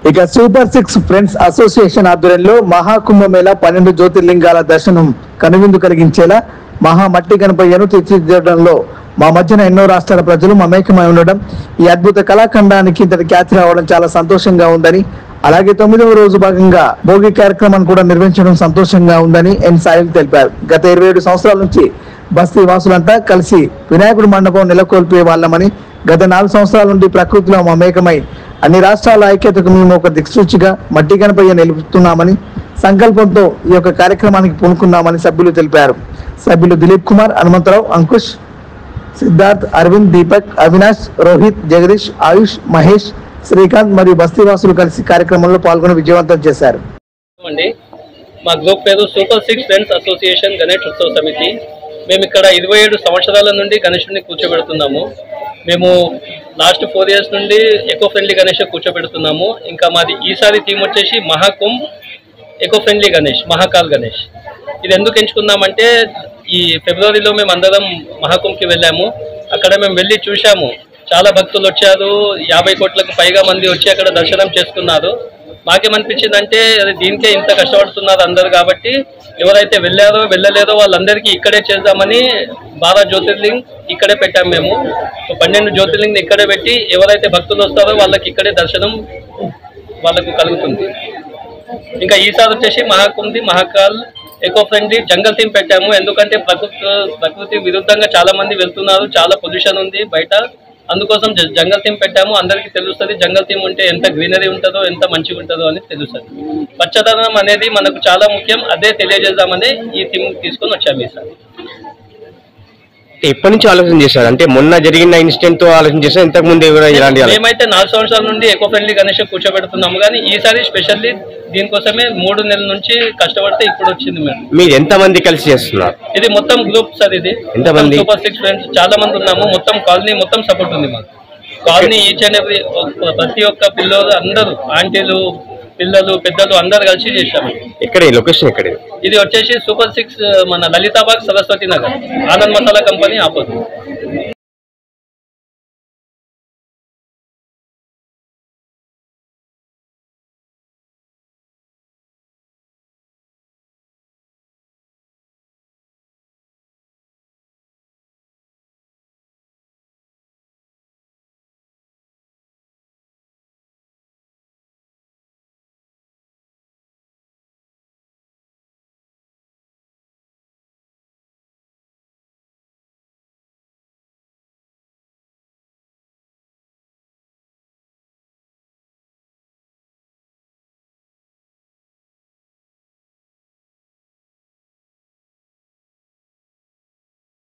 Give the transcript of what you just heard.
ఇక super 6 friends association ఆధ్వర్యంలో మహాకుంభమేళ 12 జ్యోతిర్లింగాల దర్శనం కనువిందు కలిగించేలా మహా మట్టి గణపయ్యను తీర్చిదిద్దడంలో మా మధ్యన ఎన్నో రాష్ట్రాల ప్రజలు మమేకమై ఉండడం, ఈ అద్భుత కళాఖండానికి ఇంతటి ఖ్యాతి రావడం చాలా సంతోషంగా ఉందని, అలాగే 9వ రోజు భాగంగా భోగి కార్యక్రమాన్ని కూడా నిర్వహించడం సంతోషంగా ఉందని ఎన్ సాయిల్ తెలిపారు. గత 27 సంవత్సరాల నుంచి బస్తీ వాసులంతా కలిసి వినాయకుడి మండపం నెలకొల్పే వాళ్ళమని, గత 4 సంవత్సరాల నుండి ప్రకృతిలో మమేకమై అన్ని రాష్ట్రాల ఐక్యతకు మేము ఒక దిక్సూచిగా మట్టి గణపయ్య నిలుపుతున్నామని సంకల్పంతో ఈ యొక్క కార్యక్రమానికి పూనుకున్నామని సభ్యులు తెలిపారు. సభ్యులు దిలీప్ కుమార్, హనుమంతరావు, అంకుష్, సిద్ధార్థ్, అరవింద్, దీపక్, అవినాష్, రోహిత్, జగదీష్, ఆయుష్, మహేష్, శ్రీకాంత్ మరియు బస్తీవాసులు కలిసి కార్యక్రమంలో పాల్గొని విజయవంతం చేశారు. మా గ్రూప్ పేరు సూపర్ 6 ఫ్రెండ్స్ అసోసియేషన్ గణేష్ ఉత్సవ సమితి. మేము ఇక్కడ 27 సంవత్సరాల నుండి గణేశుడిని కూర్చోబెడుతున్నాము. మేము లాస్ట్ 4 ఇయర్స్ నుండి ఎకో ఫ్రెండ్లీ గణేష్ కూర్చోబెడుతున్నాము. ఇంకా మాది ఈసారి థీమ్ వచ్చేసి మహాకుంభ్ ఎకో ఫ్రెండ్లీ గణేష్, మహాకాల్ గణేష్. ఇది ఎందుకు ఎంచుకున్నామంటే ఈ ఫిబ్రవరిలో మేము అందరం మహాకుంభ్కి వెళ్ళాము. అక్కడ మేము వెళ్ళి చూసాము, చాలా భక్తులు వచ్చారు. 50 కోట్లకు పైగా మంది వచ్చి అక్కడ దర్శనం చేసుకున్నారు. మాకేమనిపించిందంటే అది దీనికే ఇంత కష్టపడుతున్నారు అందరు కాబట్టి ఎవరైతే వెళ్ళారో వెళ్ళలేదో వాళ్ళందరికీ ఇక్కడే చేద్దామని 12 జ్యోతిర్లింగ్ ఇక్కడే పెట్టాము. మేము 12 జ్యోతిర్లింగ్ ఇక్కడే పెట్టి ఎవరైతే భక్తులు వస్తారో వాళ్ళకి ఇక్కడే దర్శనం వాళ్ళకు కలుగుతుంది. ఇంకా ఈసారి వచ్చేసి మహాకుంభ్ మహాకాల్ ఎకో ఫ్రెండ్లీ జంగల్ థీమ్ పెట్టాము. ఎందుకంటే ప్రకృతి విరుద్ధంగా చాలా మంది వెళ్తున్నారు, చాలా పొల్యూషన్ ఉంది బయట. అందుకోసం జంగల్ థీమ్ పెట్టాము. అందరికీ తెలుస్తుంది జంగల్ థీమ్ ఉంటే ఎంత గ్రీనరీ ఉంటుందో, ఎంత మంచిగా ఉంటుందో అని తెలుస్తుంది. పచ్చదనం అనేది మనకు చాలా ముఖ్యం. అదే తెలియజేద్దామని ఈ థీమ్ తీసుకొని వచ్చాము ఈసారి. ఎప్పటి నుంచి ఆలోచన చేశారు? అంటే మొన్న జరిగిన ఇన్సిడెంట్ తో ఆలోచన చేశారు, ఇంతకు ముందు మేమైతే 4 సంవత్సరాల నుండి ఎకో ఫ్రెండ్లీ గణేష్ కూర్చోబెడుతున్నాము. కానీ ఈసారి స్పెషల్లీ దీనికోసమే 3 నెలల నుంచి కష్టపడితే ఇప్పుడు వచ్చింది. మీరు ఎంత మంది కలిసి చేస్తున్నారు? ఇది మొత్తం గ్రూప్ సార్. ఇది ఎంతమంది? సూపర్ 6 ఫ్రెండ్స్ చాలా మంది ఉన్నాము. మొత్తం కాలనీ మొత్తం సపోర్ట్ ఉంది మాకు. కాలనీ ఈచ్ అండ్ ఎవ్రీ ప్రతి ఒక్క పిల్లలు అందరూ, ఆంటీలు, పిల్లలు, పెద్దలు అందరు కలిసి చేశాము. ఎక్కడ లొకేషన్? ఎక్కడ ఇది వచ్చేసి సూపర్ 6 మన లలితాబాగ్, సరస్వతి నగర్, ఆనంద్ మసాలా కంపెనీ ఆపోజిట్.